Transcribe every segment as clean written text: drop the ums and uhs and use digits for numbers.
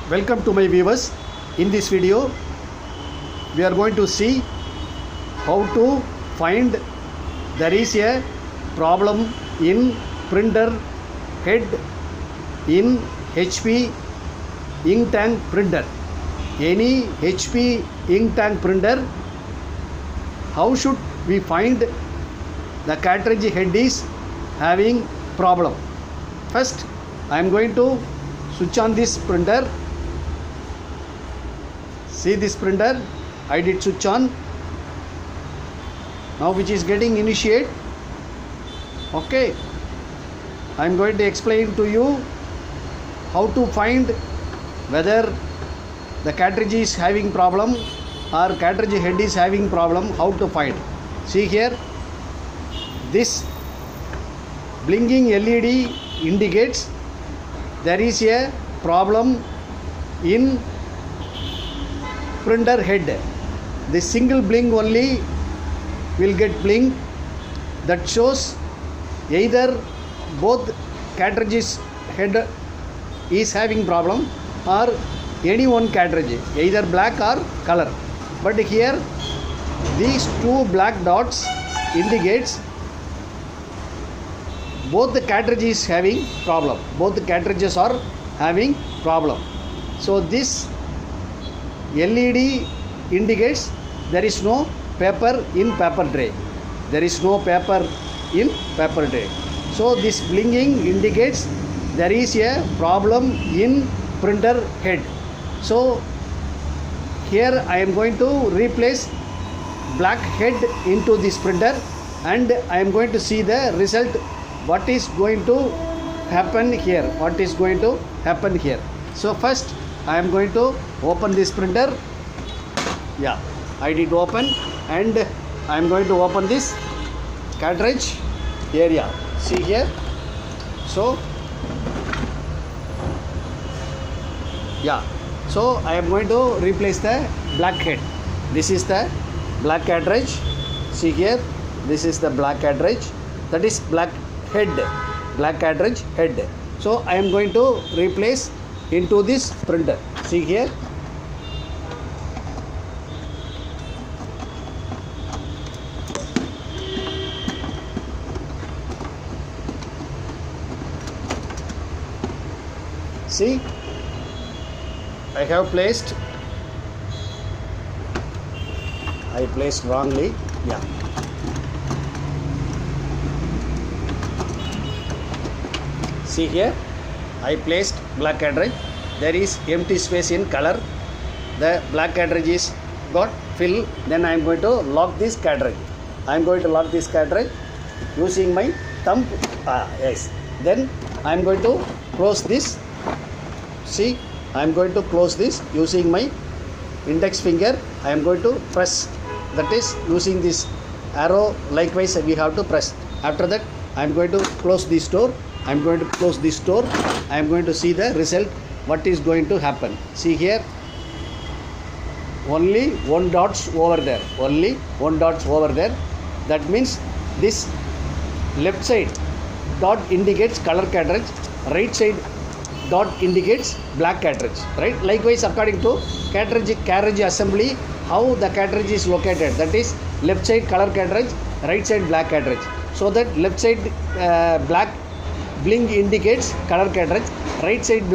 Welcome to my viewers. In this video we are going to see how to find there is a problem in printer head in HP ink tank printer. Any HP ink tank printer, how should we find the cartridge head is having problem? First I am going to switch on this printer. See this printer, I did switch on. Now which is getting initiate. Okay, I am going to explain to you how to find whether the cartridge is having problem or cartridge head is having problem. How to find? See here, this blinking LED indicates there is a problem in printer head. The single blink only will get blink. That shows either both cartridges head is having problem or any one cartridge, either black or color. But here these two black dots indicates both the cartridges having problem. Both the cartridges are having problem. So this LED indicates there is no paper in paper tray. There is no paper in paper tray. So this blinking indicates there is a problem in printer head. So here I am going to replace black head into this printer and I am going to see the result. What is going to happen here? What is going to happen here? So first I am going to open this printer. Yeah, I did open and I am going to open this cartridge area. See here. So yeah, so I am going to replace the black head. This is the black cartridge. See here, this is the black cartridge, that is black head, black cartridge head. So I am going to replace into this printer. See here. See, I have placed, I placed wrongly. Yeah. See here, I placed black cartridge. There is empty space in color. The black cartridge is got fill. Then I am going to lock this cartridge. I am going to lock this cartridge using my thumb. Yes. Then I am going to close this. See, I am going to close this using my index finger. I am going to press. That is using this arrow. Likewise, we have to press. After that, I am going to close this door. I am going to close this door. I am going to see the result. What is going to happen? See here. Only one dots over there. Only one dots over there. That means this left side dot indicates color cartridge. Right side dot indicates black cartridge. Right. Likewise, according to cartridge assembly, how the cartridge is located. That is left side color cartridge, right side black cartridge. So that left side black blink indicates color cartridge, right side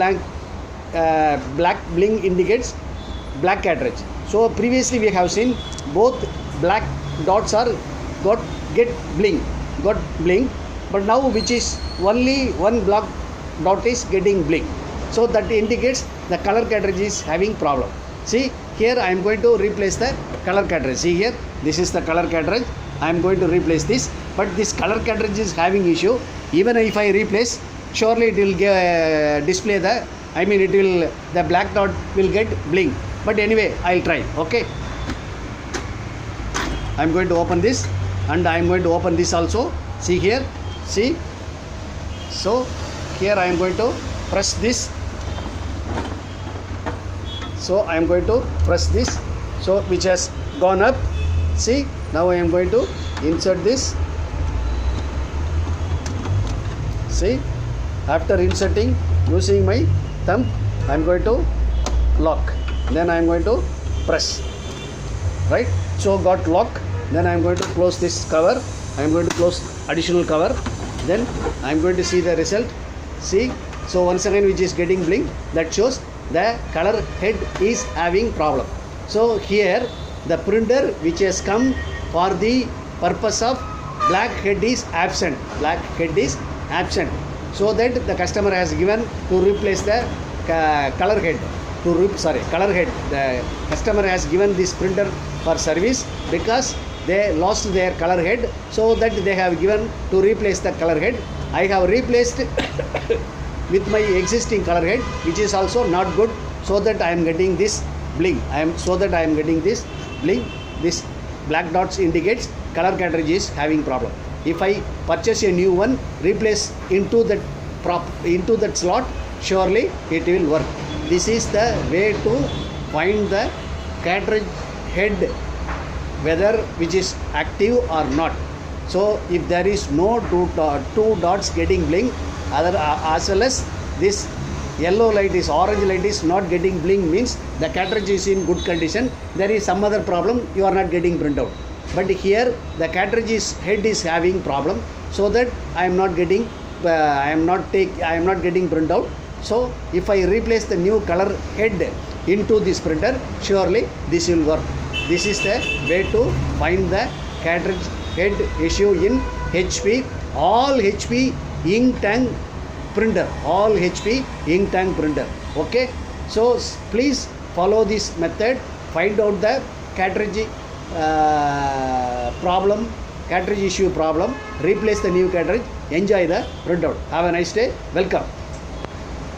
black blink indicates black cartridge. So previously we have seen both black dots are got blink, but now which is only one black dot is getting blink. So that indicates the color cartridge is having problem. See here, I am going to replace the color cartridge. See here, this is the color cartridge. I am going to replace this, but this color cartridge is having issue. Even if I replace, surely it will display the, the black dot will get blink. But anyway, I'll try. Okay, I am going to open this and I am going to open this also. See here, see. So here I am going to press this. So I am going to press this. So which has gone up. See, now I am going to insert this. See, after inserting using my thumb, I am going to lock. Then I am going to press, right? So got lock. Then I am going to close this cover. I am going to close additional cover. Then I am going to see the result. See, so once again which is getting blink, that shows the color head is having problem. So here the printer which has come for the purpose of black head is absent. Black head is absent. So that the customer has given to replace the color head. Color head. The customer has given this printer for service because they lost their color head. So that they have given to replace the color head. I have replaced with my existing color head, which is also not good. So that I am getting this blink. This blink. This black dots indicates color cartridge is having problem. If I purchase a new one, replace into that slot, surely it will work. This is the way to find the cartridge head whether which is active or not. So if there is no two dots getting blink, as well as this yellow light is orange light is not getting blink, means the cartridge is in good condition. There is some other problem, you are not getting printout. But here the cartridge head is having problem, so that I am not getting printout. So if I replace the new color head into this printer, surely this will work. This is the way to find the cartridge head issue in HP, all HP ink tank printer, okay. So please follow this method, find out the cartridge issue problem, replace the new cartridge, enjoy the printout. Have a nice day. Welcome.